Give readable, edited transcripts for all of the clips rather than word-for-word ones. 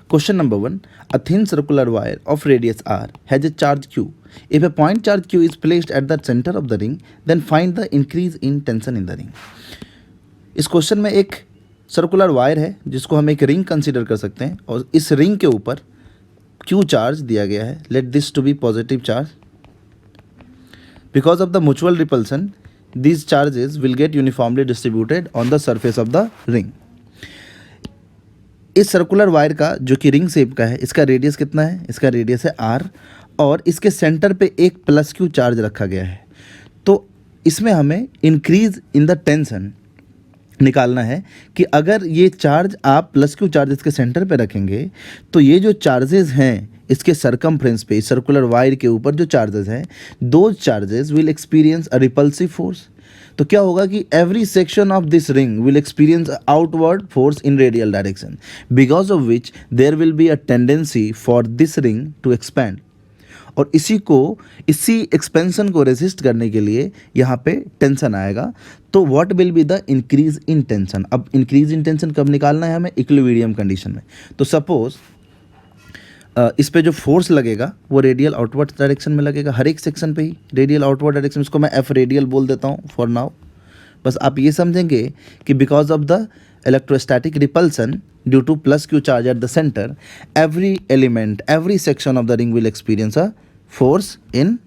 Question number 1. A thin circular wire of radius r has a charge q. If a point charge q is placed at the center of the ring, then find the increase in tension in the ring. इस question में एक circular wire है जिसको हम एक ring consider कर सकते हैं और इस रिंग के ऊपर q चार्ज दिया गया है. Let this to be positive charge. Because of the mutual repulsion these charges will get uniformly distributed on the surface of the ring. इस सर्कुलर वायर का जो कि रिंग शेप का है, इसका रेडियस कितना है? इसका रेडियस है r और इसके सेंटर पे एक प्लस क्यू चार्ज रखा गया है. तो इसमें हमें इंक्रीज इन द टेंशन निकालना है कि अगर ये चार्ज आप प्लस क्यू चार्ज इसके सेंटर पे रखेंगे तो ये जो चार्जेस हैं इसके सरकमफ्रेंस पे सर्कुलर वायर के ऊपर जो चार्जेस हैं, दो charges will experience a repulsive force. तो क्या होगा कि every section of this ring will experience outward force in radial direction, because of which there will be a tendency for this ring to expand. और इसी expansion को resist करने के लिए यहाँ पे टेंशन आएगा. तो what will be the increase in tension. अब इंक्रीज इन टेंशन कब निकालना है हमें? इक्विलिब्रियम कंडीशन में. तो सपोज इस पे जो फोर्स लगेगा वो रेडियल आउटवर्ड डायरेक्शन में लगेगा, हर एक सेक्शन पे ही रेडियल आउटवर्ड डायरेक्शन. इसको मैं एफ रेडियल बोल देता हूँ फॉर नाउ. बस आप ये समझेंगे कि because of the electrostatic repulsion due two plus Q charge at the centre, every element, every section of the ring will experience a force in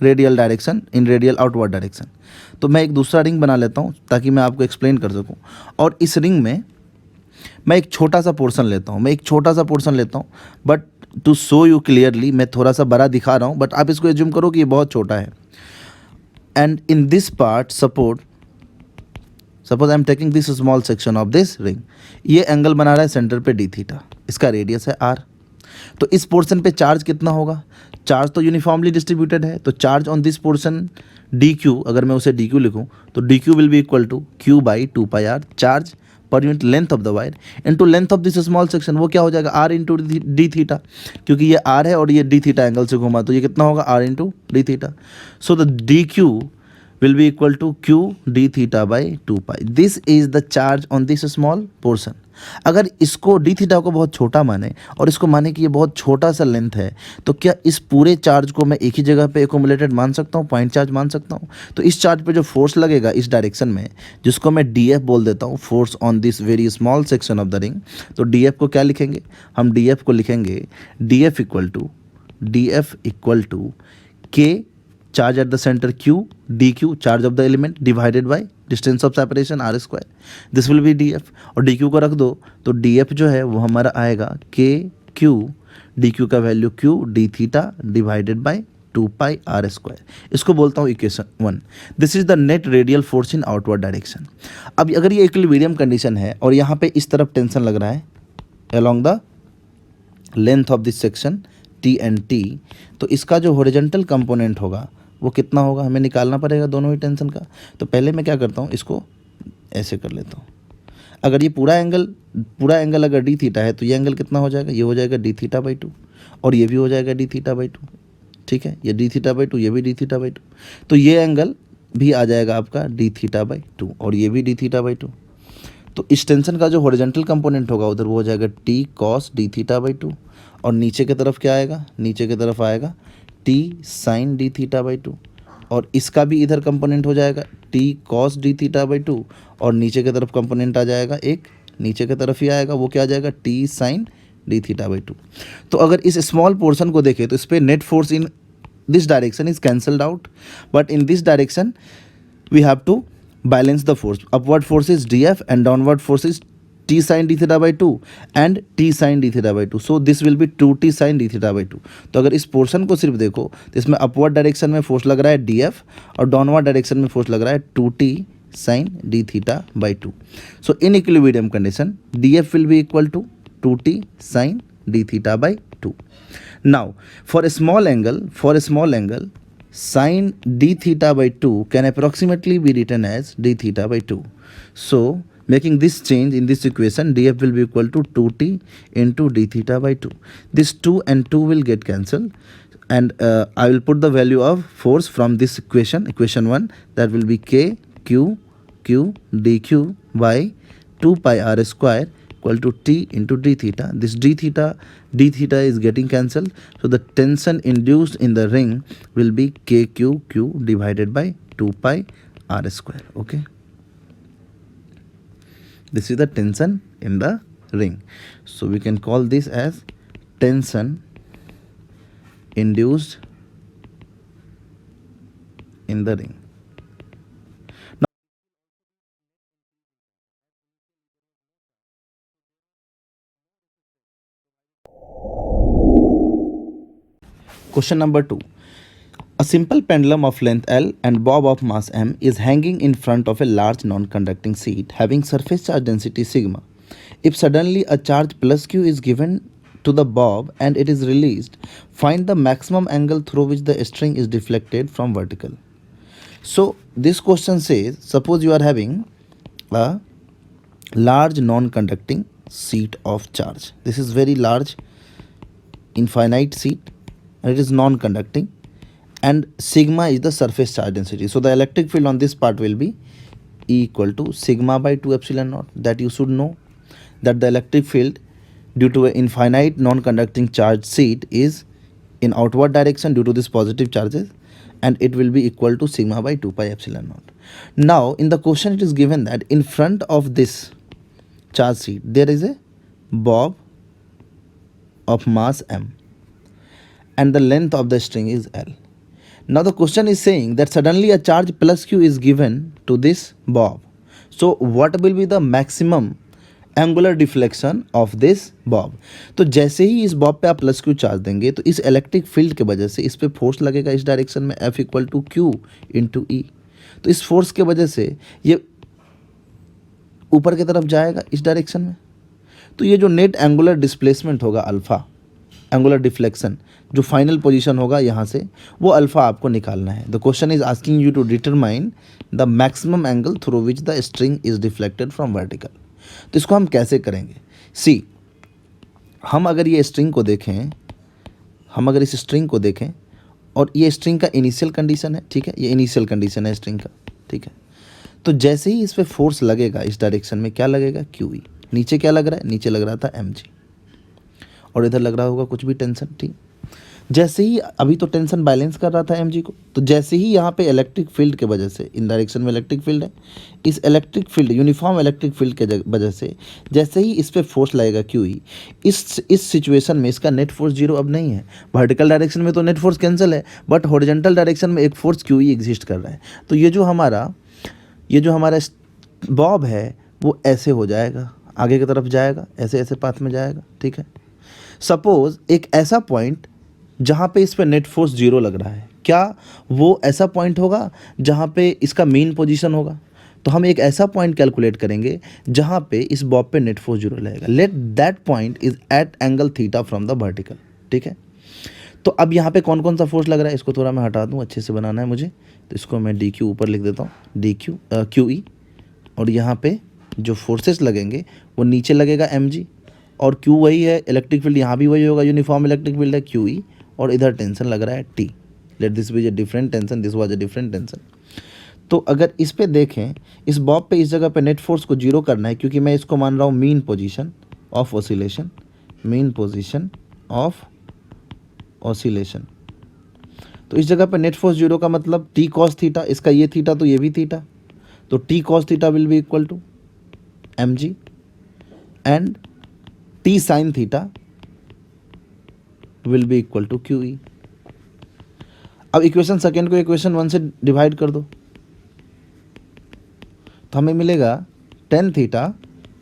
radial direction, in radial outward direction. तो मैं एक दूसरा ring बना लेता हूँ ताकि मैं आपको एक्सप्लेन कर सकूँ. और इस रिंग में मैं एक छोटा सा पोर्शन लेता हूँ, but to show you clearly मैं थोड़ा सा बड़ा दिखा रहा हूँ, बट आप इसको एज्यूम करो कि ये बहुत छोटा है. And in this part suppose I am taking this small section of this ring. ये एंगल बना रहा है सेंटर पे डी थीटा, इसका रेडियस है r. तो इस पोर्शन पे चार्ज कितना होगा? चार्ज तो यूनिफॉर्मली डिस्ट्रीब्यूटेड है, तो charge on this portion d q, अगर मैं उसे डी क्यू लिखूँ तो d q will be equal to q by 2πr charge पर unit length of the wire into length of this small section. वो क्या हो जाएगा? r इंटू डी थीटा, क्योंकि ये r है और ये डी थीटा एंगल से घुमा, तो ये कितना होगा? r into D theta. So the D Q will be equal to q d theta by 2π. This is the charge on this small portion. अगर इसको d थीटा को बहुत छोटा माने और इसको माने कि ये बहुत छोटा सा लेंथ है, तो क्या इस पूरे चार्ज को मैं एक ही जगह पे एकोमुलेटेड मान सकता हूँ, पॉइंट चार्ज मान सकता हूँ? तो इस चार्ज पे जो फोर्स लगेगा इस डायरेक्शन में, जिसको मैं df बोल देता हूँ, force on this very small section of the ring. तो df को क्या लिखेंगे हम? df को लिखेंगे df equal to k charge at the center q dq, charge of the element divided by distance of separation r square. This will be df. और dq को रख दो तो df जो है वो हमारा आएगा k q, dq का value q d theta divided by 2π r square. इसको बोलता हूँ equation 1. This is the net radial force in outward direction. अब अगर ये इक्विलिब्रियम कंडीशन है और यहाँ पे इस तरफ टेंशन लग रहा है along the length of this section t and t, तो इसका जो हॉरिजॉन्टल कंपोनेंट होगा वो कितना होगा हमें निकालना पड़ेगा दोनों ही टेंशन का. तो पहले मैं क्या करता हूँ, इसको ऐसे कर लेता हूँ. अगर ये पूरा एंगल अगर डी थीटा है तो ये एंगल कितना हो जाएगा? ये हो जाएगा डी थीटा बाई 2 और ये भी हो जाएगा डी थीटा बाई 2. ठीक है, ये डी थीटा बाई 2, ये भी डी थीटा बाई 2. तो ये एंगल भी आ जाएगा आपका डी थीटा बाई 2 और ये भी डी थीटा बाई 2. तो इस टेंशन का जो हॉरिजॉन्टल कंपोनेंट होगा उधर वो हो जाएगा T cos d theta by 2 और नीचे की तरफ क्या आएगा? नीचे की तरफ आएगा T sine d theta by 2 और इसका भी इधर कंपोनेंट हो जाएगा T cos d theta by 2 और नीचे की तरफ कंपोनेंट आ जाएगा एक, नीचे की तरफ ही आएगा, वो क्या आ जाएगा? T sine d theta by 2. तो अगर इस स्मॉल पोर्शन को देखें तो इस पर net force in this direction is cancelled out, but in this direction we have to balance the force. Upward force is d f and downward force is t sin d theta by 2 and t sin d theta by 2. So this will be 2t sin d theta by 2. तो अगर इस portion को सिर्फ देखो तो इसमें upward direction में force लग रहा है df और डाउनवर्ड डायरेक्शन में फोर्स लग रहा है 2t sin d theta by 2. So in equilibrium condition df will be equal to 2t sin d theta by 2. Now for a small angle sin d theta by 2 can approximately be written as d theta by 2. So making this change in this equation, df will be equal to 2t into d theta by 2. This 2 and 2 will get cancelled and I will put the value of force from this equation 1, that will be k q dq by 2π r square equal to T into d theta. This d theta is getting cancelled. So the tension induced in the ring will be KQQ divided by 2 pi r square. Okay. This is the tension in the ring. So we can call this as tension induced in the ring. Question number 2. A simple pendulum of length L and bob of mass m is hanging in front of a large non-conducting sheet having surface charge density sigma. If suddenly a charge plus q is given to the bob and it is released, find the maximum angle through which the string is deflected from vertical. So this question says, suppose you are having a large non-conducting sheet of charge. This is very large infinite sheet and it is non-conducting, and sigma is the surface charge density. So the electric field on this part will be E equal to sigma by 2 epsilon naught. That you should know, that the electric field due to an infinite non-conducting charge sheet is in outward direction due to these positive charges, and it will be equal to sigma by 2 pi epsilon naught. Now in the question it is given that in front of this charge sheet there is a bob of mass m and the length of the string is L. Now the question is saying that suddenly a charge plus q is given to this bob. So what will be the maximum angular deflection of this Bob? तो जैसे ही इस bob पे आप plus Q charge देंगे तो इस electric field के वजह से इस पे फोर्स लगेगा इस डायरेक्शन में, F equal to Q into E. तो इस फोर्स के वजह से ये ऊपर की तरफ जाएगा इस डायरेक्शन में. तो ये जो नेट एंगुलर डिस्प्लेसमेंट होगा अल्फ़ा, एंगुलर डिफ्लेक्शन जो फाइनल पोजीशन होगा यहाँ से, वो अल्फ़ा आपको निकालना है. The question is asking you to determine the maximum angle through which the string is deflected from vertical. तो इसको हम कैसे करेंगे? सी, हम अगर ये स्ट्रिंग को देखें, हम अगर इस स्ट्रिंग को देखें और ये स्ट्रिंग का इनिशियल कंडीशन है, ठीक है, ये इनिशियल कंडीशन है स्ट्रिंग का, ठीक है. तो जैसे ही इस पे फोर्स लगेगा इस डायरेक्शन में, क्या लगेगा? Q E. नीचे क्या लग रहा है? नीचे लग रहा था एम जी, और इधर लग रहा होगा कुछ भी टेंशन, ठीक. जैसे ही अभी तो टेंशन बैलेंस कर रहा था एम जी को, तो जैसे ही यहाँ पे इलेक्ट्रिक फील्ड के वजह से, इन डायरेक्शन में इलेक्ट्रिक फील्ड है, इस electric field uniform electric field के वजह से जैसे ही इस पे फोर्स लगेगा क्यू ई, इस सिचुएशन में इसका नेट फोर्स जीरो अब नहीं है. वर्टिकल डायरेक्शन में तो नेट फोर्स कैंसिल है, बट हॉरिजॉन्टल डायरेक्शन में एक फोर्स क्यू ई एग्जिस्ट कर रहा है. तो ये जो हमारा बॉब है वो ऐसे हो जाएगा, आगे की तरफ जाएगा, ऐसे ऐसे पाथ में जाएगा, ठीक है. सपोज एक ऐसा पॉइंट जहाँ पे इस पे नेट फोर्स जीरो लग रहा है, क्या वो ऐसा पॉइंट होगा जहाँ पे इसका मेन पोजीशन होगा? तो हम एक ऐसा पॉइंट कैलकुलेट करेंगे जहाँ पे इस बॉब पे नेट फोर्स जीरो लगेगा. Let that point is at angle theta from the vertical, ठीक है. तो अब यहाँ पे कौन कौन सा फोर्स लग रहा है, इसको थोड़ा मैं हटा दूँ, अच्छे से बनाना है मुझे. तो इसको मैं डी क्यू ऊपर लिख देता हूँ, डी क्यू क्यू ई, और यहाँ पे जो फोर्सेस लगेंगे वो नीचे लगेगा एम जी, और क्यू वही है, इलेक्ट्रिक फील्ड यहाँ भी वही होगा, यूनिफॉर्म इलेक्ट्रिक फील्ड है क्यू ई, और इधर टेंशन लग रहा है T. Let this be a different tension, this was a different tension. तो अगर इस पे देखें, इस बॉब पे इस जगह पे नेट फोर्स को जीरो करना है, क्योंकि मैं इसको मान रहा हूँ mean position of oscillation, mean position of oscillation. तो इस जगह पे नेट फोर्स जीरो का मतलब टी कॉस थीटा, इसका ये थीटा तो ये भी थीटा, तो T cos theta will be equal to m g, and T sine theta will be equal to q e. अब इक्वेशन सेकेंड को इक्वेशन 1 से डिवाइड कर दो, तो हमें मिलेगा tan theta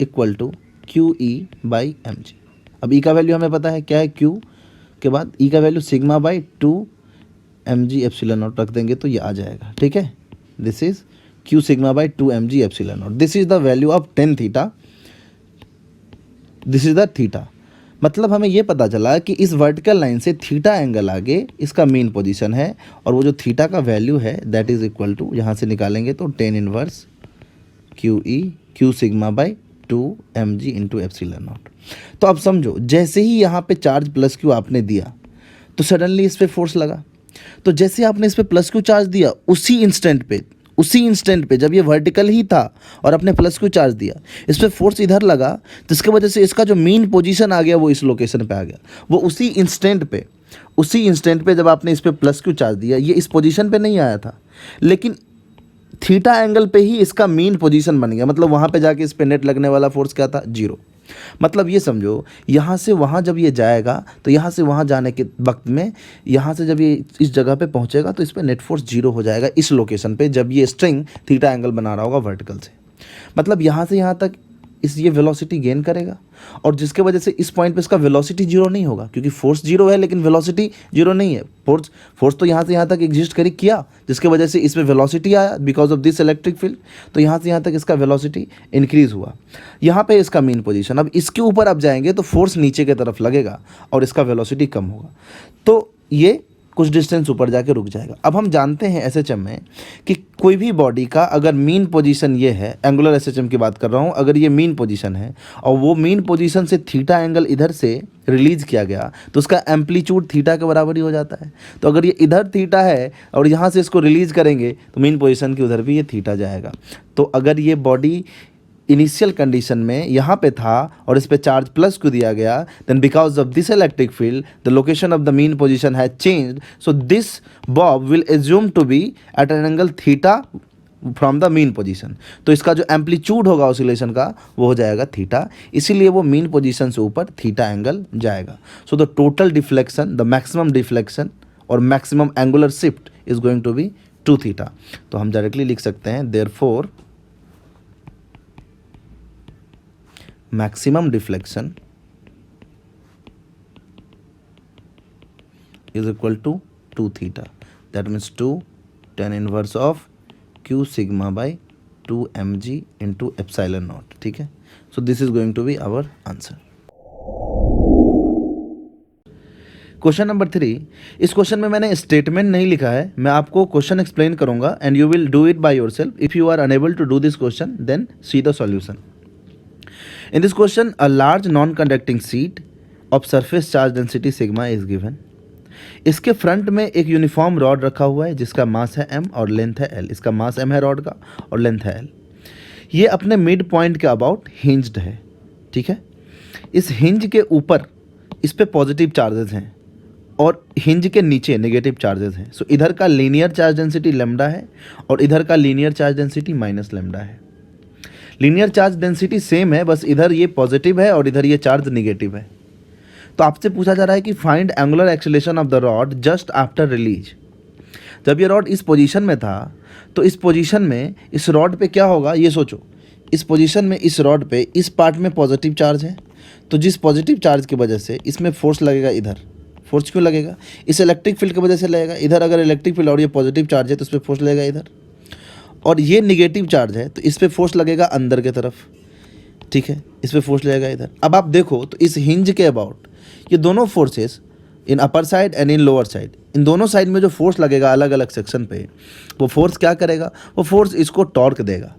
equal to q E by M g. अब e का वैल्यू हमें पता है क्या है, क्यू के बाद ई का value sigma by 2 m g epsilon naught रख देंगे तो ये आ जाएगा, ठीक है. This is q sigma by 2 m g epsilon naught. This is the value of tan theta, this is the theta. मतलब हमें ये पता चला कि इस वर्टिकल लाइन से थीटा एंगल आगे इसका मेन पोजीशन है, और वो जो थीटा का वैल्यू है दैट इज इक्वल टू, यहाँ से निकालेंगे तो tan inverse q e q sigma by 2 m g into epsilon naught. तो अब समझो, जैसे ही यहाँ पे चार्ज प्लस क्यू आपने दिया तो सडनली इस पर फोर्स लगा. तो जैसे आपने इस पर प्लस क्यू चार्ज दिया, उसी इंस्टेंट पे उसी इंस्टेंट पे जब ये वर्टिकल ही था और अपने प्लस क्यू चार्ज दिया, इस पर फोर्स इधर लगा, जिसकी वजह से इसका जो मीन पोजीशन आ गया वो इस लोकेशन पे आ गया। वो उसी इंस्टेंट पे जब आपने इस पे प्लस क्यू चार्ज दिया, ये इस पोजीशन पे नहीं आया था, लेकिन थीटा एंगल पे ही इसका मीन पोजीशन बन गया। मतलब वहाँ पे जाके इस पे नेट लगने वाला फोर्स क्या था? 0। मतलब ये समझो, यहाँ से वहाँ जब ये जाएगा तो यहाँ से वहाँ जाने के वक्त में, यहाँ से जब ये इस जगह पे पहुँचेगा तो इस पर नेट फोर्स 0 हो जाएगा इस लोकेशन पे, जब ये स्ट्रिंग थीटा एंगल बना रहा होगा वर्टिकल से। मतलब यहाँ से यहाँ तक ये वेलोसिटी गेन करेगा, और जिसके वजह से इस पॉइंट पे इसका वेलोसिटी 0 नहीं होगा, क्योंकि फोर्स 0 है लेकिन वेलोसिटी 0 नहीं है। फोर्स तो यहाँ से यहाँ तक एग्जिस्ट किया, जिसके वजह से इसमें वेलोसिटी आया because of this electric field. तो यहाँ से यहाँ तक इसका वेलोसिटी इंक्रीज हुआ। यहाँ पे इसका मीन पोजीशन, अब इसके ऊपर आप जाएंगे तो फोर्स नीचे की तरफ लगेगा और इसका वेलोसिटी कम होगा, तो ये कुछ डिस्टेंस ऊपर जाके रुक जाएगा। अब हम जानते हैं एसएचएम में कि कोई भी बॉडी का अगर मीन पोजीशन ये है, एंगुलर एसएचएम की बात कर रहा हूँ, अगर ये मीन पोजीशन है और वो मीन पोजीशन से थीटा एंगल इधर से रिलीज किया गया तो उसका एम्पलीट्यूड थीटा के बराबर ही हो जाता है। तो अगर ये इधर थीटा है और यहाँ से इसको रिलीज करेंगे तो मीन पोजीशन की उधर भी ये थीटा जाएगा। तो अगर ये बॉडी इनिशियल कंडीशन में यहाँ पे था और इस पे चार्ज प्लस क्यू दिया गया, then because of this electric field the location of the mean position has changed, so this bob will assume to be at an angle theta from the mean position. तो इसका जो amplitude होगा oscillation का वो हो जाएगा theta, इसीलिए वो मीन पोजीशन से ऊपर थीटा एंगल जाएगा। So the total deflection, the maximum deflection और maximum angular shift is going to be 2 theta. तो हम डायरेक्टली लिख सकते हैं therefore maximum deflection is equal to 2 theta. That means 2 tan inverse of q sigma by 2 mg into epsilon naught. ठीक है, so this is going to be our answer. Question number 3, इस question में मैंने statement नहीं लिखा है, मैं आपको क्वेश्चन एक्सप्लेन करूंगा and you will do it by yourself. If you are unable to do this question then see the solution. In this question, a large non-conducting sheet of surface charge density sigma is given. इसके front में एक uniform rod रखा हुआ है जिसका मास है m और length है l. इसका मास m है रॉड का और लेंथ है l. ये अपने मिड पॉइंट के अबाउट हिंज्ड है. ठीक है, इस हिंज के ऊपर इस पे पॉजिटिव चार्जेस हैं और हिंज के नीचे नेगेटिव चार्जेस हैं. सो इधर का लीनियर चार्ज डेंसिटी लेमडा है और इधर का linear charge density minus lambda है. लीनियर चार्ज डेंसिटी सेम है, बस इधर ये पॉजिटिव है और इधर ये चार्ज निगेटिव है. तो आपसे पूछा जा रहा है कि find angular acceleration of the rod just after release. जब ये रॉड इस पोजीशन में था तो इस पोजीशन में इस रॉड पे क्या होगा ये सोचो. इस पोजीशन में इस रॉड पे इस पार्ट में पॉजिटिव चार्ज है, तो जिस पॉजिटिव चार्ज की वजह से इसमें फोर्स लगेगा. इधर फोर्स क्यों लगेगा? इस इलेक्ट्रिक फील्ड की वजह से लगेगा. इधर अगर इलेक्ट्रिक फील्ड और ये पॉजिटिव चार्ज है तो इस पर फोर्स लगेगा इधर, और ये निगेटिव चार्ज है तो इस पे फोर्स लगेगा अंदर की तरफ. ठीक है, इस पे फोर्स लगेगा इधर. अब आप देखो तो इस हिंज के अबाउट ये दोनों forces in upper side and in lower side, इन दोनों साइड में जो फोर्स लगेगा अलग अलग सेक्शन पे, वो फोर्स क्या करेगा? वो फोर्स इसको टॉर्क देगा.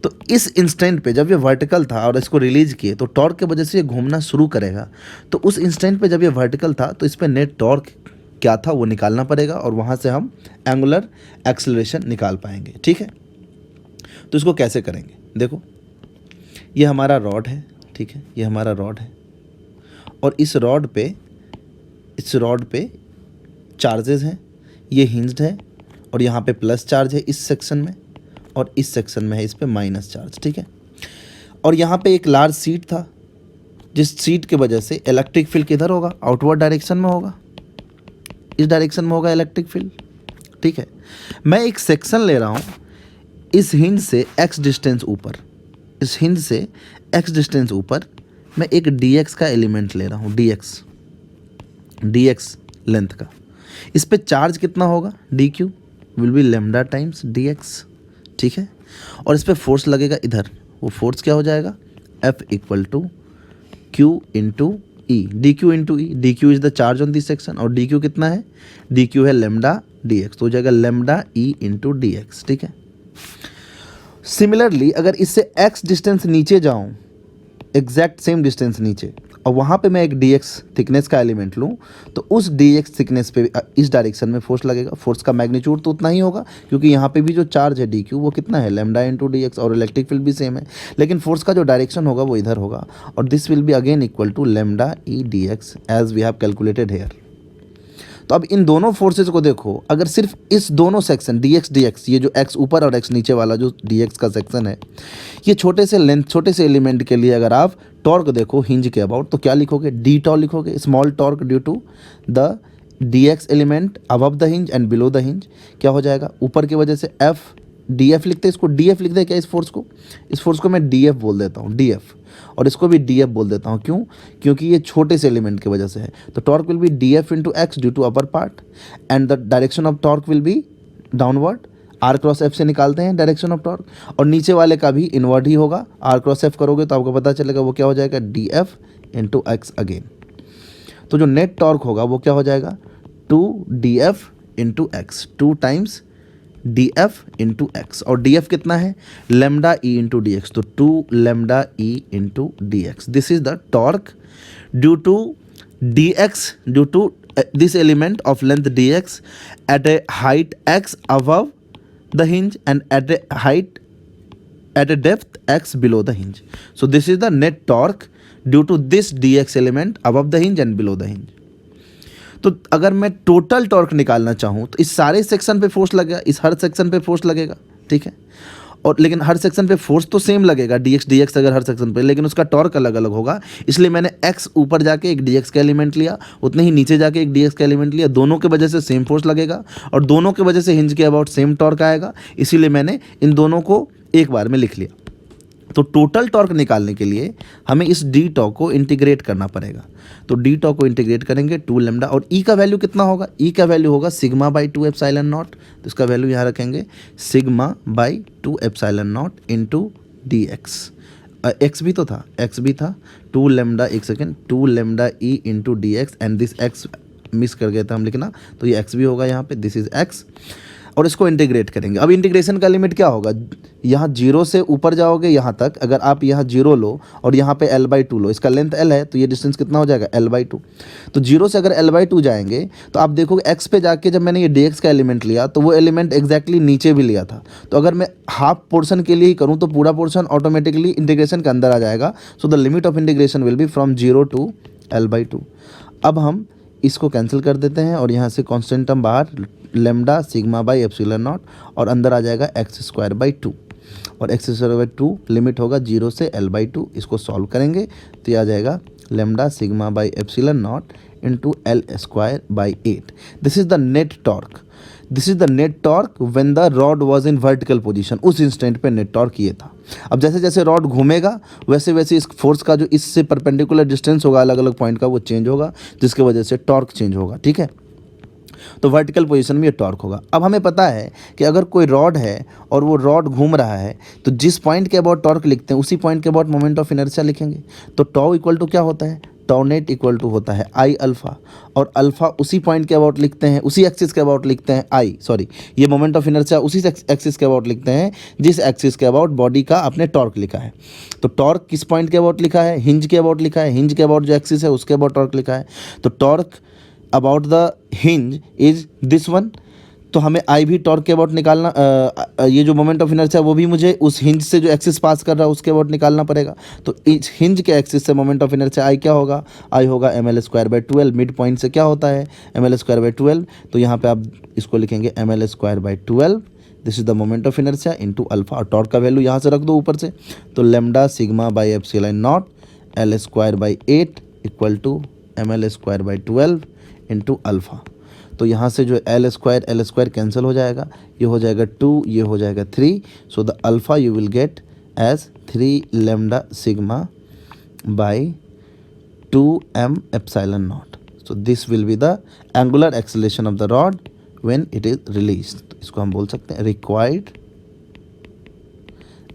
तो इस इंस्टेंट पे जब ये वर्टिकल था और इसको रिलीज किए तो टॉर्क की वजह से ये घूमना शुरू करेगा. तो उस इंस्टेंट पे जब ये वर्टिकल था तो इस पर नेट टॉर्क क्या था वो निकालना पड़ेगा और वहाँ से हम एंगुलर एक्सेलरेशन निकाल पाएंगे. ठीक है, तो इसको कैसे करेंगे? देखो, ये हमारा रॉड है. ठीक है, ये हमारा रॉड है और इस रॉड पे चार्जेस हैं. ये हिंज्ड है और यहाँ पे प्लस चार्ज है इस सेक्शन में और इस सेक्शन में है इस पे माइनस चार्ज. ठीक है, और यहाँ पे एक लार्ज सीट था जिस सीट की वजह से इलेक्ट्रिक फील्ड किधर होगा? आउटवर्ड डायरेक्शन में होगा, इस डायरेक्शन में होगा इलेक्ट्रिक फील्ड. ठीक है, मैं एक सेक्शन ले रहा हूँ इस हिंज से x डिस्टेंस ऊपर, इस हिंज से x डिस्टेंस ऊपर मैं एक dx का एलिमेंट ले रहा हूँ. dx लेंथ का. इस पे चार्ज कितना होगा? dq will be lambda times dx. ठीक है, और इस पे फोर्स लगेगा इधर, वो फोर्स क्या हो जाएगा? F equal to q into e, dq into e. dq is the charge on this section और dq कितना है? dq है लेमडा dx, तो हो जाएगा लेमडा ई इंटू dx. ठीक है, सिमिलरली अगर इससे x डिस्टेंस नीचे जाऊं, एग्जैक्ट सेम डिस्टेंस नीचे, और वहाँ पे मैं एक dx थिकनेस का एलिमेंट लूँ, तो उस dx थिकनेस पे इस डायरेक्शन में फोर्स लगेगा। फोर्स का मैग्नीट्यूड तो उतना ही होगा, क्योंकि यहाँ पे भी जो चार्ज है dq वो कितना है, लैम्डा इंटू dx, और इलेक्ट्रिक फील्ड भी सेम है, लेकिन फोर्स का जो डायरेक्शन होगा वो इधर होगा, और this will be again equal to lambda e dx as we have calculated here. तो अब इन दोनों फोर्सेज को देखो, अगर सिर्फ इस दोनों सेक्शन dx dx, ये जो x ऊपर और x नीचे वाला जो dx का सेक्शन है, ये छोटे से लेंथ, छोटे से एलिमेंट के लिए अगर आप टॉर्क देखो हिंज के अबाउट, तो क्या लिखोगे, डी टॉ लिखोगे, small torque due to the dx element above the hinge and below the hinge. क्या हो जाएगा, ऊपर की वजह से f df लिखते हैं, इसको df लिख दे क्या, इस फोर्स को मैं df बोल देता हूँ, df, और इसको भी df बोल देता हूँ। क्यों, क्योंकि ये छोटे से एलिमेंट की वजह से है। तो torque will be df into x due to upper part, and the direction of torque will be downward, r cross f से निकालते हैं डायरेक्शन ऑफ टॉर्क, और नीचे वाले का भी इनवर्ड ही होगा, आर क्रॉस एफ करोगे तो आपको पता चलेगा वो क्या हो जाएगा, df इंटू एक्स अगेन। तो जो नेट टॉर्क होगा वो क्या हो जाएगा, 2df into x, 2 times df into x, और df कितना है, lambda e into d x, तो 2 lambda e into d x. This is the torque due to dx, due to this element of length dx at a height x above the hinge and at a depth x below the hinge. So this is the net torque due to this dx element above the hinge and below the hinge. तो अगर मैं total torque निकालना चाहूँ तो इस सारे section पे force लगेगा, इस हर सेक्शन पे फोर्स लगेगा, ठीक है, और लेकिन हर सेक्शन पे फोर्स तो सेम लगेगा, dx अगर हर सेक्शन पे, लेकिन उसका टॉर्क अलग अलग होगा। इसलिए मैंने x ऊपर जाके एक dx का एलिमेंट लिया, उतने ही नीचे जाके एक dx का एलिमेंट लिया, दोनों के वजह से सेम फोर्स लगेगा और दोनों के वजह से हिंज के अबाउट सेम टॉर्क आएगा, इसीलिए मैंने इन दोनों को एक बार में लिख लिया। तो टोटल टॉर्क निकालने के लिए हमें इस डी टॉ को इंटीग्रेट करना पड़ेगा। तो डी टॉ को इंटीग्रेट करेंगे 2 लेमडा, और ई का वैल्यू कितना होगा, ई का वैल्यू होगा सिग्मा बाई 2 एप्सिलॉन नॉट, तो इसका वैल्यू यहाँ रखेंगे sigma by 2 epsilon not into d x. X भी तो था, एक्स भी था 2 लेमडा, एक second, 2 lambda e into d x, and this x miss कर गया था हम लिखना, तो ये एक्स भी होगा यहाँ पे, दिस इज एक्स, और इसको इंटीग्रेट करेंगे। अब इंटीग्रेशन का लिमिट क्या होगा, यहाँ 0 से ऊपर जाओगे यहाँ तक, अगर आप यहाँ 0 लो और यहाँ पे l/2 लो, इसका लेंथ l है तो ये डिस्टेंस कितना हो जाएगा, l/2। तो 0 से अगर l/2 जाएंगे तो आप देखोगे x पे जाके जब मैंने ये dx का एलिमेंट लिया तो वो एलिमेंट एग्जैक्टली नीचे भी लिया था। तो अगर मैं हाफ पोर्शन के लिए ही करूँ तो पूरा पोर्शन ऑटोमेटिकली इंटीग्रेशन के अंदर आ जाएगा। So the limit of integration will be from 0 to l/2। अब हम इसको कैंसिल कर देते हैं और यहाँ से कांस्टेंट टर्म बाहर, lambda sigma by epsilon not, और अंदर आ जाएगा x²/2, और x²/2 लिमिट होगा 0 से l/2। इसको सॉल्व करेंगे तो ये आ जाएगा lambda sigma by epsilon not into l²/8। This is the net torque, this is the net torque when the rod was in vertical position, उस इंस्टेंट पे नेट टॉर्क ये था। अब जैसे जैसे रॉड घूमेगा वैसे वैसे इस फोर्स का जो इससे परपेंडिकुलर डिस्टेंस होगा अलग अलग पॉइंट का वो चेंज होगा, जिसके वजह से टॉर्क चेंज होगा, ठीक है। तो वर्टिकल पोजीशन में ये टॉर्क होगा। अब हमें पता है कि अगर कोई रॉड है और वो रॉड घूम रहा है तो जिस पॉइंट के अबाउट टॉर्क लिखते हैं उसी पॉइंट के अबाउट मोमेंट ऑफ इनर्शिया लिखेंगे। तो टॉ इक्वल टू क्या होता है, टॉ नेट इक्वल टू होता है आई अल्फा, और अल्फा उसी पॉइंट के अबाउट लिखते हैं, उसी एक्सिस के अबाउट लिखते हैं ये मोमेंट ऑफ इनर्शिया उसी एक्सिस के अबाउट लिखते हैं जिस एक्सिस के अबाउट बॉडी का आपने टॉर्क लिखा है। तो टॉर्क किस पॉइंट के अबाउट लिखा है, हिंज के अबाउट लिखा है, हिंज के अबाउट जो एक्सिस है उसके अबाउट टॉर्क लिखा है। तो torque about the hinge is this one, तो हमें आई भी टॉर्क के अबाउट निकालना, ये जो मोमेंट ऑफ इनर्शिया वो भी मुझे उस हिंज से जो एक्सिस पास कर रहा है उसके अबाउट निकालना पड़ेगा। तो इस हिंज के एक्सिस से मोमेंट ऑफ इनर्शिया आई क्या होगा, आई होगा ml²/12। मिड पॉइंट से क्या होता है ml²/12, तो यहाँ पे आप इसको लिखेंगे ml²/12। This is the moment of inertia into alpha, और टॉर्क का वैल्यू यहाँ से रख दो ऊपर से, तो lambda sigma by epsilon naught l²/8 equal to ml²/12 into alpha. तो यहाँ से जो l² कैंसिल हो जाएगा, ये हो जाएगा 2, ये हो जाएगा 3। So the alpha you will get as 3 lambda sigma by 2m epsilon naught. So this will be the angular acceleration of the rod when it is released. तो इसको हम बोल सकते हैं required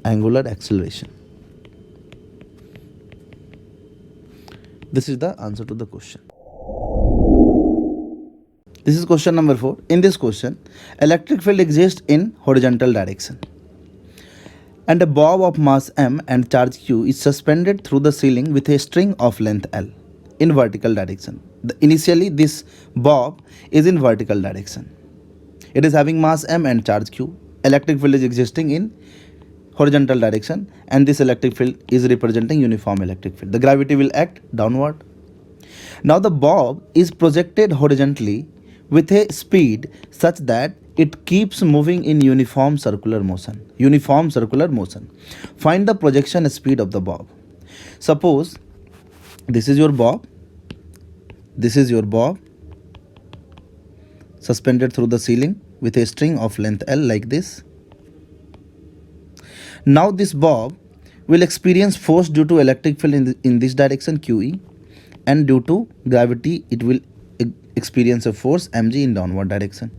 angular acceleration. This is the answer to the question. This is question number 4. In this question, electric field exists in horizontal direction, and a bob of mass m and charge q is suspended through the ceiling with a string of length L. in vertical direction. Initially this bob is in vertical direction. It is having mass m and charge q. Electric field is existing in horizontal direction, and this electric field is representing uniform electric field. The gravity will act downward. Now the bob is projected horizontally with a speed such that it keeps moving in uniform circular motion. Uniform circular motion. Find the projection speed of the bob. Suppose this is your bob. This is your bob suspended through the ceiling with a string of length L like this. Now this bob will experience force due to electric field in this direction QE, and due to gravity it will experience a force mg in downward direction.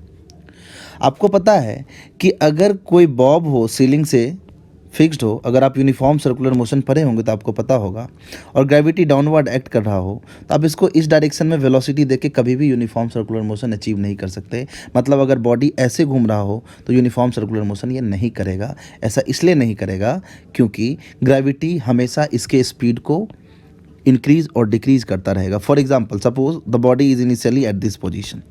आपको पता है कि अगर कोई Bob हो ceiling से fixed हो, अगर आप यूनिफॉर्म सर्कुलर मोशन पढ़े होंगे तो आपको पता होगा, और ग्रेविटी डाउनवर्ड एक्ट कर रहा हो तो आप इसको इस डायरेक्शन में वेलोसिटी देके कभी भी यूनिफॉर्म सर्कुलर मोशन अचीव नहीं कर सकते. मतलब अगर बॉडी ऐसे घूम रहा हो तो यूनिफॉर्म सर्कुलर मोशन ये नहीं करेगा. ऐसा इसलिए नहीं करेगा क्योंकि ग्रेविटी हमेशा इसके स्पीड को इंक्रीज और डिक्रीज करता रहेगा. For example, suppose the body is initially at this position,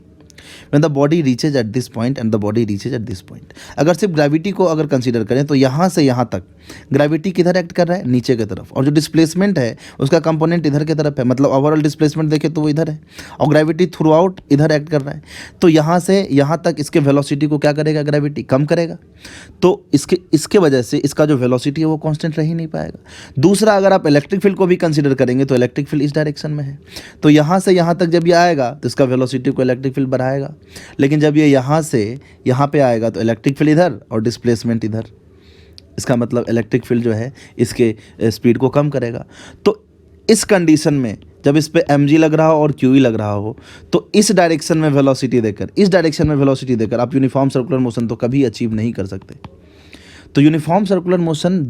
when the body reaches at this point and the body reaches at this point. अगर सिर्फ ग्रेविटी को अगर कंसीडर करें तो यहाँ से यहाँ तक ग्रेविटी किधर एक्ट कर रहा है, नीचे की तरफ, और जो डिस्प्लेसमेंट है उसका कंपोनेंट इधर की तरफ है. मतलब ओवरऑल डिस्प्लेसमेंट देखें तो वो इधर है, और ग्रेविटी थ्रू आउट इधर एक्ट कर रहा है. तो यहाँ से यहाँ तक इसके वेलोसिटी को क्या करेगा, ग्रेविटी कम करेगा. तो इसके वजह से इसका जो वेलोसिटी है वो कांस्टेंट रह ही नहीं पाएगा. दूसरा, अगर आप इलेक्ट्रिक फील्ड को भी कंसीडर करेंगे तो इलेक्ट्रिक फील्ड इस डायरेक्शन में है, तो यहाँ से यहाँ तक जब ये आएगा तो इसका वेलोसिटी को इलेक्ट्रिक फील्ड बढ़ाएगा. लेकिन जब ये यहाँ से यहाँ पे आएगा तो इलेक्ट्रिक फील्ड इधर और डिस्प्लेसमेंट इधर. इसका मतलब इलेक्ट्रिक फील्ड जो है इसके स्पीड को कम करेगा. तो इस कंडीशन में जब इस पे mg लग रहा हो और qe लग रहा हो तो इस डायरेक्शन में वेलोसिटी देकर, इस डायरेक्शन में वेलोसिटी देकर आप यूनिफॉर्म सर्कुलर मोशन तो कभी अचीव नहीं कर सकते. तो यूनिफॉर्म सर्कुलर मोशन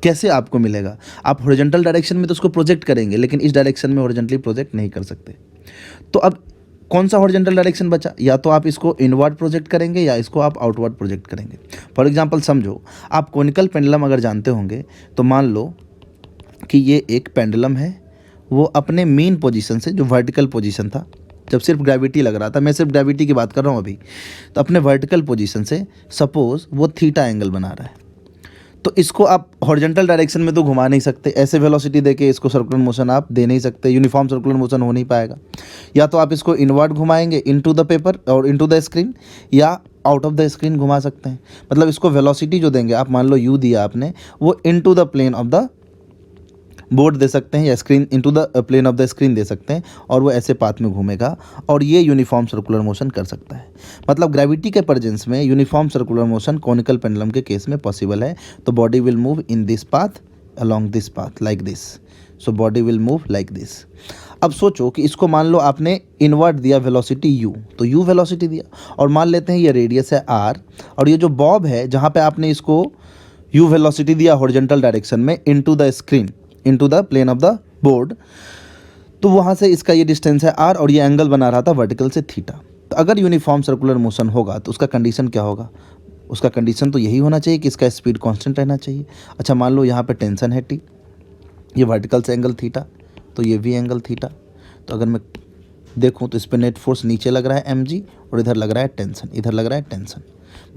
कैसे आपको मिलेगा? आप हॉरिजॉन्टल डायरेक्शन में तो उसको प्रोजेक्ट करेंगे, लेकिन इस डायरेक्शन में हॉरिजॉन्टली प्रोजेक्ट नहीं कर सकते. तो अब कौन सा हॉरिजॉन्टल डायरेक्शन बचा? या तो आप इसको इनवर्ड प्रोजेक्ट करेंगे या इसको आप आउटवर्ड प्रोजेक्ट करेंगे. फॉर एग्जांपल समझो, आप कोनिकल पेंडुलम अगर जानते होंगे तो मान लो कि ये एक पेंडुलम है, वो अपने मेन पोजीशन से, जो वर्टिकल पोजीशन था जब सिर्फ ग्रेविटी लग रहा था, मैं सिर्फ ग्रेविटी की बात कर रहा हूँ अभी, तो अपने वर्टिकल पोजीशन से सपोज वो थीटा एंगल बना रहा है. तो इसको आप हॉरिजॉन्टल डायरेक्शन में तो घुमा नहीं सकते, ऐसे वेलोसिटी देके इसको सर्कुलर मोशन आप दे नहीं सकते, यूनिफॉर्म सर्कुलर मोशन हो नहीं पाएगा. या तो आप इसको इनवर्ड घुमाएंगे इनटू द पेपर और इनटू द स्क्रीन, या आउट ऑफ द स्क्रीन घुमा सकते हैं. मतलब इसको वेलोसिटी जो देंगे आप, मान लो u दिया आपने, वो into the plane of the board दे सकते हैं, या screen into the plane of the screen दे सकते हैं, और वो ऐसे पाथ में घूमेगा और ये यूनिफॉर्म सर्कुलर मोशन कर सकता है. मतलब ग्रेविटी के प्रेजेंस में uniform circular motion conical pendulum के केस में पॉसिबल है. तो body will move in this path along this path like this. So body will move like this. अब सोचो कि इसको मान लो आपने इनवर्ट दिया वेलोसिटी u, तो u वेलोसिटी दिया, और मान लेते हैं ये रेडियस है r, और ये जो बॉब है जहाँ पे आपने इसको u वेलोसिटी दिया हॉरिजॉन्टल डायरेक्शन में into the screen, into the plane of the board, तो वहाँ से इसका ये डिस्टेंस है r, और ये एंगल बना रहा था वर्टिकल से थीटा. तो अगर यूनिफॉर्म सर्कुलर मोशन होगा तो उसका कंडीशन क्या होगा? उसका कंडीशन तो यही होना चाहिए कि इसका स्पीड कांस्टेंट रहना चाहिए. अच्छा, मान लो यहाँ पे टेंशन है t, ये वर्टिकल से एंगल थीटा, तो ये भी एंगल थीटा. तो अगर मैं देखूँ तो इस पर नेट फोर्स नीचे लग रहा है mg, और इधर लग रहा है टेंशन, इधर लग रहा है टेंशन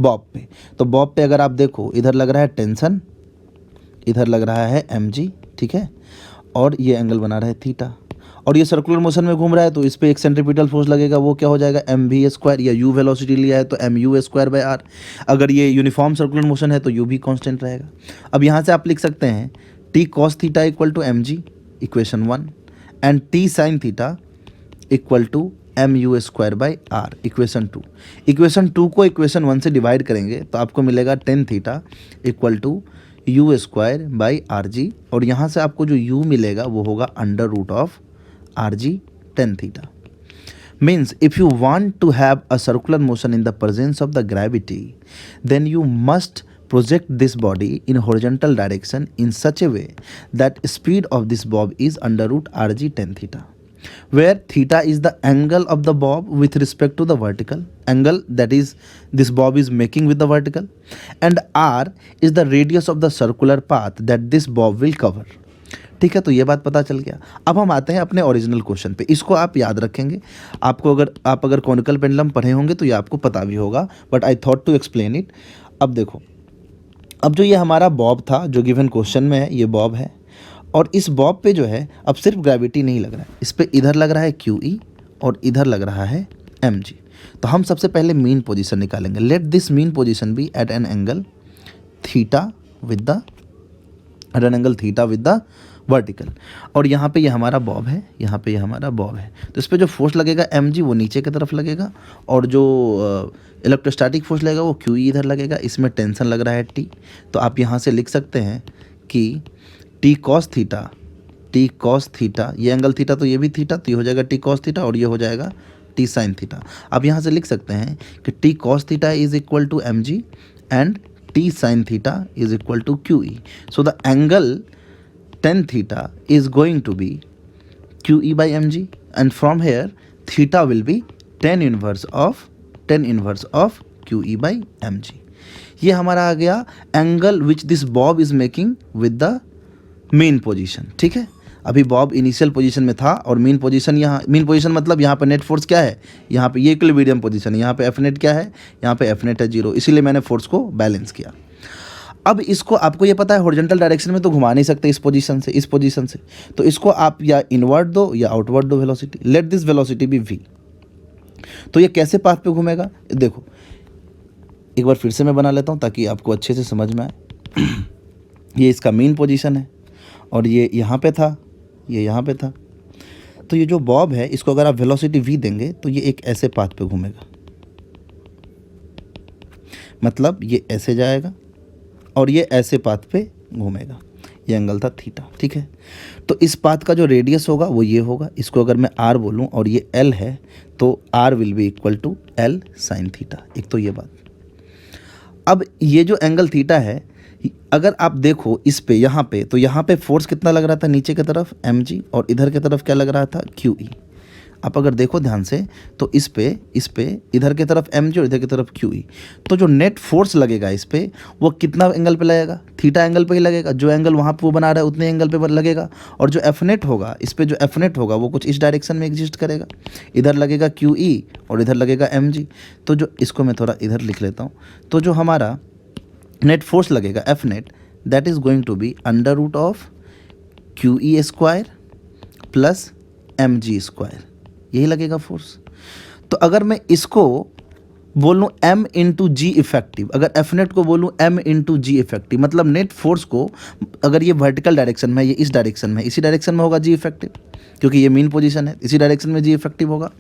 बॉब पे. तो बॉब पे अगर आप देखो, इधर लग रहा है टेंशन, इधर लग रहा है mg, ठीक है, और ये एंगल बना रहा है थीटा, और ये सर्कुलर मोशन में घूम रहा है, तो इस पे एक सेंट्रीपिटल फोर्स लगेगा, वो क्या हो जाएगा, mv², या u वेलोसिटी लिया है तो mu²/r. अगर ये यूनिफॉर्म सर्कुलर मोशन है तो u भी कांस्टेंट रहेगा. अब यहाँ से आप लिख सकते हैं t cos theta equal to mg, equation 1, एंड t sin theta equal to mu²/r, equation 2. Equation 2 को इक्वेशन 1 से डिवाइड करेंगे तो आपको मिलेगा tan theta equal to u²/rg, और यहाँ से आपको जो u मिलेगा वो होगा √rg tan theta. Means if you want to have a circular motion in the presence of the gravity, then you must project this body in horizontal direction in such a way that speed of this bob is √rg tan theta, where theta is the angle of the bob with respect to the vertical angle that is this bob is making with the vertical, and r is the radius of the circular path that this bob will cover. ठीक है, तो ये बात पता चल गया। अब हम आते हैं अपने ओरिजिनल क्वेश्चन पे। इसको आप याद रखेंगे, आपको अगर कॉनिकल पेंडुलम पढ़े होंगे तो ये आपको पता भी होगा, but I thought to explain it. अब देखो, अब जो ये हमारा बॉब था जो गिवन क्वेश्चन में है, ये बॉब है, और इस बॉब पे जो है अब सिर्फ ग्रेविटी नहीं लग रहा है, इस पे इधर लग रहा है QE और इधर लग रहा है mg। तो हम सबसे पहले मीन पोजीशन निकालेंगे। Let this mean position be at an angle theta with the vertical, और यहाँ पे ये हमारा बॉब है, यहाँ पे ये हमारा बॉब है। तो इस पे जो फोर्स लगेगा mg वो नीचे की तरफ लगेगा, और जो इलेक्ट्रोस्टैटिक फोर्स लगेगा वो QE इधर लगेगा। इसमें टेंशन लग रहा है T, तो आप यहाँ से लिख सकते हैं कि T cos थीटा, ये एंगल थीटा तो ये भी थीटा, तो ये हो जाएगा T cos थीटा और ये हो जाएगा T sin थीटा। अब यहाँ से लिख सकते हैं कि T cos theta is equal to mg and T sin theta is equal to QE। So the angle tan theta is going to be QE by mg, and from here theta will be tan inverse of QE by mg। ये हमारा आ गया angle which this Bob is making with the main position. ठीक है, अभी Bob initial position में था और main position मतलब यहाँ पे नेट फोर्स क्या है, यहाँ पे ये इक्विलिब्रियम पोजीशन है, यहाँ पे एफ नेट क्या है, यहाँ पे एफ नेट है 0, इसीलिए मैंने फोर्स को बैलेंस किया। अब इसको आपको ये पता है हॉरिजॉन्टल डायरेक्शन में तो घुमा नहीं सकते इस पोजीशन से, तो इसको आप या इनवर्ड दो या आउटवर्ड दो velocity. Let this velocity be v। तो ये कैसे पाथ पे घूमेगा, देखो एक बार फिर से मैं बना लेता हूँ ताकि आपको अच्छे से समझ में आए। ये इसका मेन पोजीशन है और ये यहाँ पे था, ये यहाँ पे था। तो ये जो बॉब है इसको अगर आप वेलोसिटी v देंगे तो ये एक ऐसे पाथ पे घूमेगा, मतलब ये ऐसे जाएगा और ये ऐसे पाथ पे घूमेगा। ये एंगल था थीटा। ठीक है, तो इस पाथ का जो रेडियस होगा वो ये होगा। इसको अगर मैं r बोलूँ और ये l है तो r will be equal to l sine theta. एक तो ये बात। अब ये जो एंगल थीटा है, अगर आप देखो इस पे यहाँ पे, तो यहाँ पे फोर्स कितना लग रहा था नीचे की तरफ mg, और इधर की तरफ क्या लग रहा था QE। आप अगर देखो ध्यान से तो इस पे इधर की तरफ mg और इधर की तरफ QE, तो जो नेट फोर्स लगेगा इस पे वो कितना एंगल पे लगेगा, थीटा एंगल पे ही लगेगा। जो एंगल वहाँ पे वो बना रहा है उतने एंगल पे लगेगा, और जो एफ नेट होगा इस पे, जो एफ नेट होगा वो कुछ इस डायरेक्शन में एग्जिस्ट करेगा, इधर लगेगा QE और इधर लगेगा mg। तो जो इसको मैं थोड़ा इधर लिख लेता हूँ, तो जो हमारा नेट फोर्स लगेगा f net, that is going to be under root of QE square plus mg square, यही लगेगा फोर्स। तो अगर मैं इसको बोलूँ m इंटू जी इफेक्टिव, अगर एफ नेट को बोलूँ m इंटू जी इफेक्टिव, मतलब नेट फोर्स को, अगर ये वर्टिकल डायरेक्शन में, ये इस डायरेक्शन में, इसी डायरेक्शन में होगा जी इफेक्टिव, क्योंकि ये मेन पोजीशन है, इसी डायरेक्शन में जी इफेक्टिव होगा।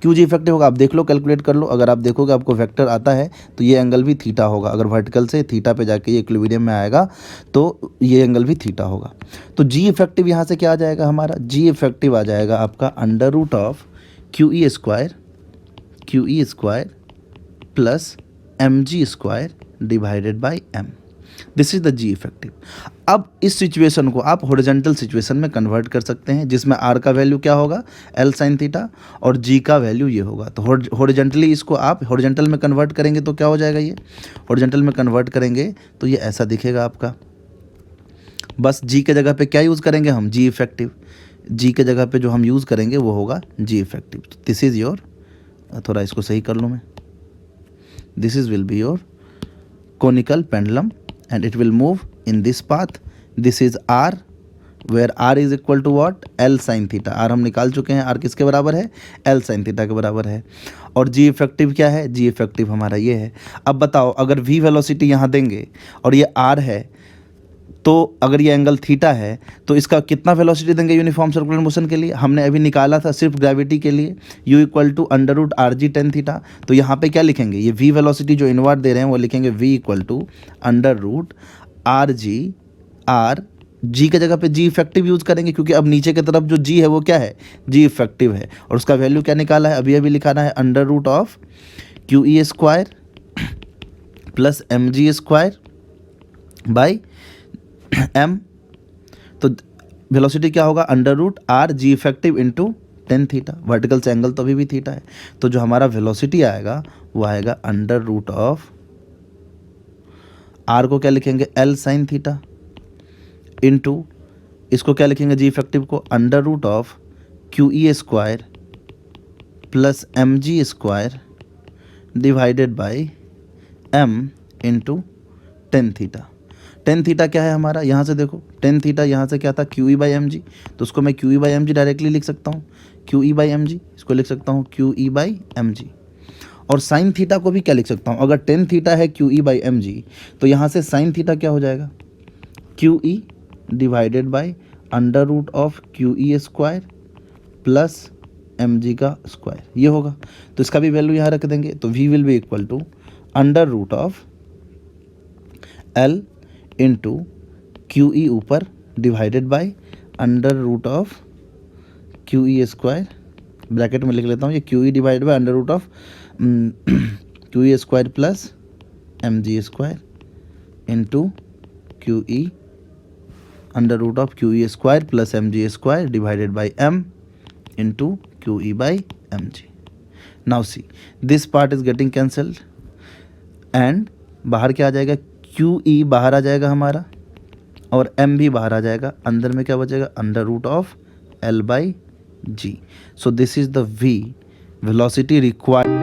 क्यों जी इफेक्टिव होगा आप देख लो, कैलकुलेट कर लो। अगर आप देखोगे आपको वेक्टर आता है तो ये एंगल भी थीटा होगा। अगर वर्टिकल से थीटा पे जाके ये इक्विलिब्रियम में आएगा तो ये एंगल भी थीटा होगा। तो जी इफेक्टिव यहाँ से क्या आ जाएगा हमारा, जी इफेक्टिव आ जाएगा आपका under root of QE square plus mg square divided by m। This is the g effective. अब इस सिचुएशन को आप हॉरिजॉन्टल सिचुएशन में कन्वर्ट कर सकते हैं, जिसमें r का वैल्यू क्या होगा l साइन थीटा और g का वैल्यू ये होगा। तो हॉरिजॉन्टली इसको आप हॉरिजॉन्टल में कन्वर्ट करेंगे तो क्या हो जाएगा, ये हॉरिजॉन्टल में कन्वर्ट करेंगे तो ये ऐसा दिखेगा आपका। बस g के जगह पे क्या यूज़ करेंगे हम, जी इफेक्टिव। जी के जगह पे जो हम यूज़ करेंगे वो होगा g effective. This is your, थोड़ा इसको सही कर लूँ मैं, this is will be your conical pendulum and it will move in this path. This is r, where r is equal to what, l sine theta. R हम निकाल चुके हैं, आर किसके बराबर है, एल साइन थीटा के बराबर है। और जी इफेक्टिव क्या है, जी इफेक्टिव हमारा ये है। अब बताओ अगर वी वेलोसिटी यहाँ देंगे और ये आर है, तो अगर ये एंगल थीटा है तो इसका कितना वेलोसिटी देंगे यूनिफॉर्म सर्कुलर मोशन के लिए, हमने अभी निकाला था सिर्फ ग्रेविटी के लिए, u equal to under root RG tan theta. तो यहाँ पे क्या लिखेंगे, ये v वेलोसिटी जो इनवर्ट दे रहे हैं वो लिखेंगे v equal to under root RG, r g के जगह पे g इफेक्टिव यूज़ करेंगे, क्योंकि अब नीचे की तरफ जो g है वो क्या है, g इफेक्टिव है, और उसका वैल्यू क्या निकाला है, अभी लिखाना है under root of QE square plus mg square by m। तो वेलोसिटी क्या होगा, under root r g effective into tan theta. Vertical से एंगल तो अभी भी थीटा है, तो जो हमारा वेलोसिटी आएगा वो आएगा अंडर रूट ऑफ आर को क्या लिखेंगे, एल साइन थीटा इंटू इसको क्या लिखेंगे जी इफेक्टिव को, under root of Q E square plus M G square divided by M into tan theta. Tan theta क्या है हमारा, यहाँ से देखो टेन थीटा यहाँ से क्या था q E by M g, तो उसको मैं q E by M g directly लिख सकता हूँ, q E by M g, इसको लिख सकता हूँ q E by M g. और साइन थीटा को भी क्या लिख सकता हूँ, अगर टेन थीटा है q E by M g, तो यहाँ से साइन थीटा क्या हो जाएगा, q E divided by under root of Q E square plus M g का स्क्वायर, ये होगा। तो इसका भी वैल्यू यहाँ रख देंगे, तो we will be equal to under root of L into Q E ऊपर divided by under root of Q E square, bracket में लिख लेता हूँ ये Q E divided by under root of Q E square plus M G square into Q E under root of Q E square plus M G square divided by M into Q E by M G. Now see this part is getting cancelled and बाहर क्या आ जाएगा, q ई बाहर आ जाएगा हमारा और M भी बाहर आ जाएगा, अंदर में क्या बचेगा under root of l by g. So this is the v velocity required